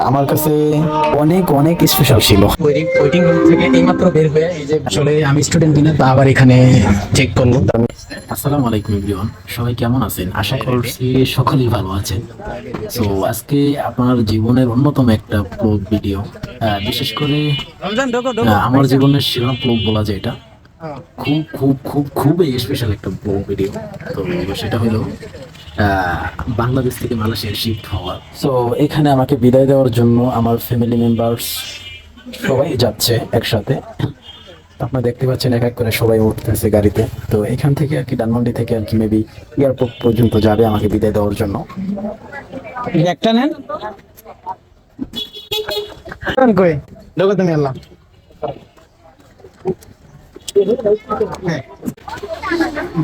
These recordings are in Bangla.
আমার কাছে অনেক অনেক স্পেশাল ছিল। ওয়েটিং রুম থেকে এইমাত্র বের হয়ে এই যে আসলে আমি স্টুডেন্ট কিনা তা আবার এখানে চেক করলো। আসসালামু আলাইকুম এভরিওয়ান, সবাই কেমন আছেন? আশা করছি সকলেই ভালো আছেন। তো আজকে আপনার জীবনের অন্যতম একটা ব্লগ ভিডিও, বিশেষ করে আমার জীবনের সেরা ব্লগ বলা যায় এটা। খুব খুব খুব খুবই স্পেশাল একটা ব্লগ ভিডিও। তো সেটা হলো বাংলাদেশ থেকে মালয়েশিয়া শিফট হওয়া। সো এখানে আমাকে বিদায় দেওয়ার জন্য আমার ফ্যামিলি মেম্বার্স সবাই যাচ্ছে একসাথে। আপনারা দেখতে পাচ্ছেন এক এক করে সবাই উঠতেছে গাড়িতে। তো এখান থেকে আর কি ধানমন্ডি থেকে আর কি মেবি এয়ারপোর্ট পর্যন্ত যাবে আমাকে বিদায় দেওয়ার জন্য। একটা নেন কই লোক তুমি আল্লাহ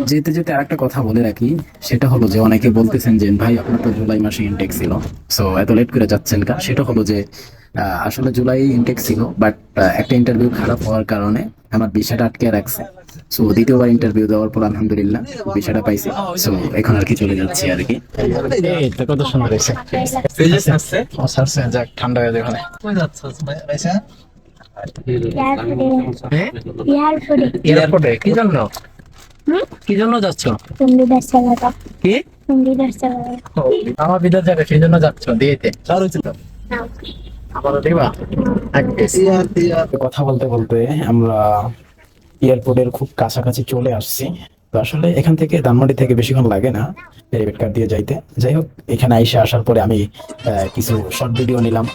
যেতে যেতে আরেকটা কথা বলে রাখি, সেটা হলো যে অনেকে বলতেছেন যে ভাই আপনার তো জুলাই মাসে ইনটেক ছিল, সো এত লেট করে যাচ্ছেন কা? সেটা হলো যে আসলে জুলাই ইনটেক ছিল, বাট একটা ইন্টারভিউ খারাপ হওয়ার কারণে আমার ভিসাটা আটকে রাখছে। সো দ্বিতীয়বার ইন্টারভিউ দেওয়ার পর আলহামদুলিল্লাহ ভিসাটা পাইছি। সো এখন আর কি চলে যাচ্ছি আর কি। এই তো কত সুন্দর হয়েছে যাক ঠান্ডা হয়ে যাবে এয়ারপোর্টে কি জন্য কি জন্য যাচ্ছ কি আমার বিদেশ যাবে সেই জন্য যাচ্ছ দিয়েতে আবারও দিবা কথা বলতে বলতে আমরা এয়ারপোর্টের খুব কাছাকাছি চলে আসছি। তো আসলে এখান থেকে ধানমন্ডি থেকে বেশিক্ষণ লাগে না প্রাইভেট কার দিয়ে যাইতে। যাই হোক, এখানে আইসা আসার পরে আমি কিছু শর্ট ভিডিও নিলাম।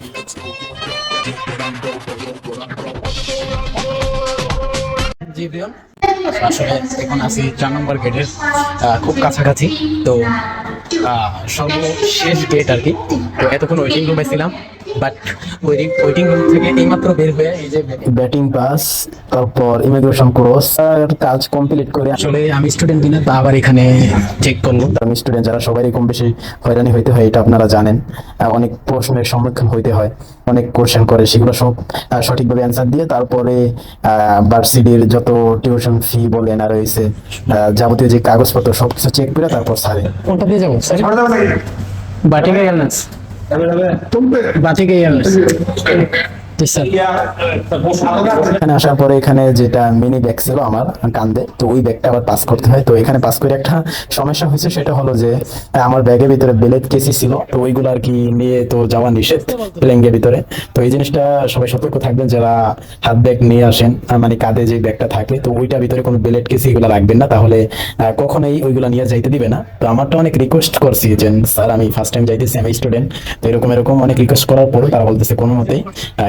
জি ভিউয়ার, আসলে এখন আছি 4 নম্বর গেটের খুব কাছাকাছি। তো সর্বশেষ গেট আর কি। তো এতক্ষণ ওয়েটিং রুমে ছিলাম, বাট ওয়েটিং রুম থেকে এইমাত্র বের হয়ে এই যে ব্যাটিং পাস, তারপর ইমিগ্রেশন ক্রস কাজ কমপ্লিট করে আসলে আমি স্টুডেন্ট কিনা তা আবার এখানে চেক করলো। আমি স্টুডেন্ট যারা সবাই কম বেশি হয়রানি হইতে হয়, এটা আপনারা জানেন। অনেক প্রশ্নের সম্মুখীন হইতে হয়, অনেক কোশ্চেন করে, সেগুলো সব সঠিকভাবে অ্যান্সার দিয়ে তারপরে ভার্সিটির যত টিউশন ফি বলেন আর হয়েছে যাবতীয় যে কাগজপত্র সবকিছু চেক করে তারপর সারে কোনটা দিয়ে যাবো বাটিকে এয়ারলাইন্স বাটিকে এয়ারলাইন্স। এখানে আসার পরে এখানে যেটা মিনি ব্যাগ ছিল আমার কান্দে, তো ওই ব্যাগটা আবার পাস করতে হয়। তো এখানে পাস করে একটা সমস্যা হয়েছে, সেটা হলো যে আমার ব্যাগের ভিতরে বেলেট কেসি ছিল, তো ওইগুলো আর কি নিয়ে তো যাওয়া নিষেধ প্লেনের ভিতরে। তো এই জিনিসটা সবাই সতর্ক থাকবেন যারা হাত ব্যাগ নিয়ে আসেন, মানে কাঁধে যে ব্যাগটা থাকে, তো ওইটার ভিতরে কোনো বেলেট কেসি এগুলো রাখবেন না, তাহলে কখনোই ওইগুলো নিয়ে যাইতে দিবে না। তো আমারটা অনেক রিকোয়েস্ট করছি যে স্যার আমি ফার্স্ট টাইম যাইতেছি, আমি স্টুডেন্ট, তো এরকম অনেক রিকোয়েস্ট করার পরে তারা বলতেছে কোনো মতেই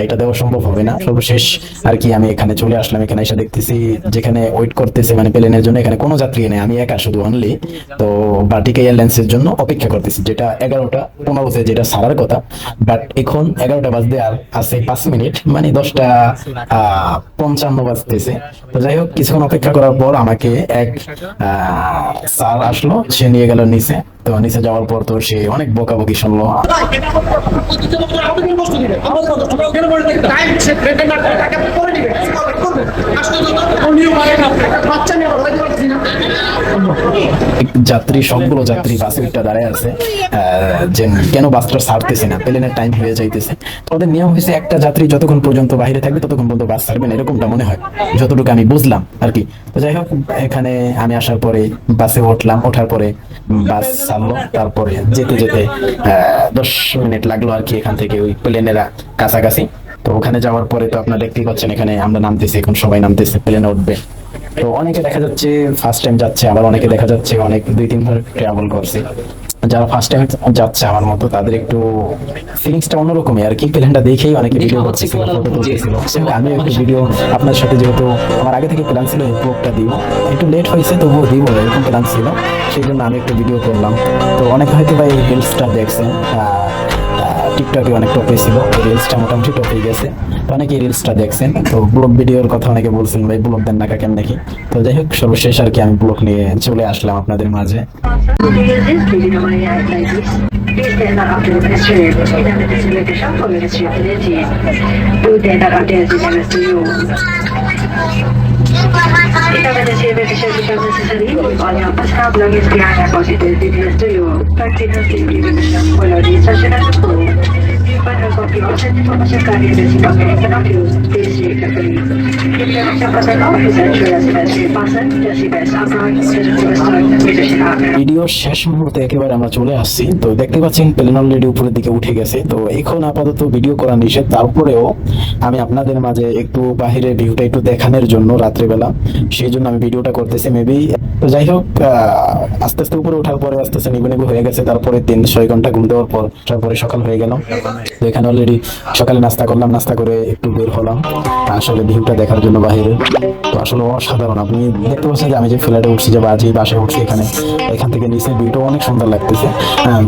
এটা দেওয়া সম্ভব হবে না। সর্বশেষ আর কি আমি এখানে চলে আসলাম। এখানে এসে দেখতেছি যেখানে ওয়েট করতেছে মানে প্লেনের জন্য, এখানে কোনো যাত্রী নেই, আমি একা শুধু অনলি। তো বাটিকা এয়ারলাইন্সের জন্য অপেক্ষা করতেছি, যেটা 11টা 15-তে যেটা ছাড়ার কথা, বাট এখন 11টা বাজতে আর আছে 5 মিনিট, মানে 10টা 55 বাজতেছে। তো যাই হোক, কিছুক্ষণ অপেক্ষা করার পর আমাকে এক স্যার আসলো, সে নিয়ে গেল নিচে। তো নিচে যাওয়ার পর তো সে অনেক বকাবকি শুনলো। যাত্রী সবগুলো যাত্রী বাসে একটা দাঁড়ায় আছে যে কেন বাসটা ছাড়তেছে না, প্লেনের টাইম হয়ে যাইতেছে। তো ওদের নিয়ম হয়েছে একটা যাত্রী যতক্ষণ পর্যন্ত বাইরে থাকবে ততক্ষণ পর্যন্ত বাস ছাড়বে না, এরকমটা মনে হয় যতটুকু আমি বুঝলাম আর কি। তো যাই হোক, এখানে আমি আসার পরে বাসে উঠলাম, ওঠার পরে বাস ছাড়লো, তারপরে যেতে যেতে 10 মিনিট লাগলো আর কি এখান থেকে ওই প্লেনের কাছাকাছি। তো ওখানে যাওয়ার পরে তো আপনারা দেখতেই পাচ্ছেন এখানে আমরা নামতেছি, এখন সবাই নামতেছে, প্লেনে উঠবে। তো অনেকে দেখা যাচ্ছে ফার্স্ট টাইম যাচ্ছে, আবার অনেকে দেখা যাচ্ছে অনেক 2-3 বার ট্রাভেল করছে। যারা ফার্স্ট টাইম যাচ্ছে আমার মতো, তাদের একটু ফিলিংসটা অন্যরকমই আর কি। প্ল্যানটা দেখেই অনেকে ভিডিও করছিল, ফটো তুলতেছিল। আমি একটু ভিডিও আপনার সাথে, যেহেতু আমার আগে থেকে প্ল্যান ছিল এই ব্লগটা দিব, একটু লেট হয়েছে তবুও দিব, এরকম প্ল্যান ছিল, সেই জন্য আমি একটু ভিডিও করলাম। তো অনেকে হয়তো ভাই এই রিলসটা দেখছেন, টিকটকে অনেক টপে ছিল, রিলসটা মোটামুটি টপে গেছে, তো অনেকে রিলসটা দেখছেন। তো ব্লগ ভিডিওর কথা অনেকে বলছেন ভাই ব্লগ দেন না কেন নাকি। তো যাই হোক, সর্বশেষ আর কি আমি ব্লগ নিয়ে চলে আসলাম আপনাদের মাঝে। Esta recibe que servicios necesarios on your personal belongings behind deposited details to you. Practice the invitation for your discharge and final copy of the information carrier is document cannot use this carefully. Information protocol is actually as best we person, just best upright, just western, leadership happening. Video শেষ মুহূর্তে একেবারে আমরা চলে আসছি। তো দেখতে পাচ্ছেন প্লেন অলরেডি উপরের দিকে উঠে গেছে। তো এখন আপাতত ভিডিও করা নিষেধ, তারপরেও আমি আপনাদের মাঝে একটু বাহিরের ভিউটা একটু দেখানোর জন্য রাত্রেবেলা সেই জন্য আমি ভিডিওটা করতেছি মেবি। তো যাই হোক, আস্তে আস্তে উপরে ওঠার পরে আস্তে আস্তে নিবু নিবু হয়ে গেছে। তারপরে 3-6 ঘন্টা ঘুম দেওয়ার পর তারপরে সকাল হয়ে গেল। তো এখানে অলরেডি সকালে নাস্তা করলাম, নাস্তা করে একটু বের হলাম আসলে ভিউটা দেখার জন্য বাহিরে। তো আসলে অসাধারণ, আপনি দেখতে পাচ্ছেন যে আমি যে ফ্ল্যাটে উঠছি, যে বাজে বাসায় উঠছি, এখান থেকে নিচে ভিউটা অনেক সুন্দর লাগতেছে।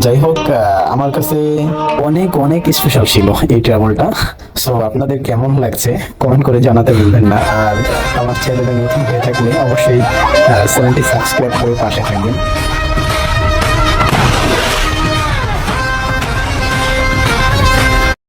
যাই হোক, আমার কাছে অনেক অনেক স্পেশাল ছিল এই ট্রাভেলটা। সো আপনাদের কেমন লাগছে কমেন্ট করে জানাতে ভুলবেন না। আর আমার চ্যানেলে নতুন হয়ে থাকলে অবশ্যই চ্যানেলটি সাবস্ক্রাইব করে পাশে থাকবেন।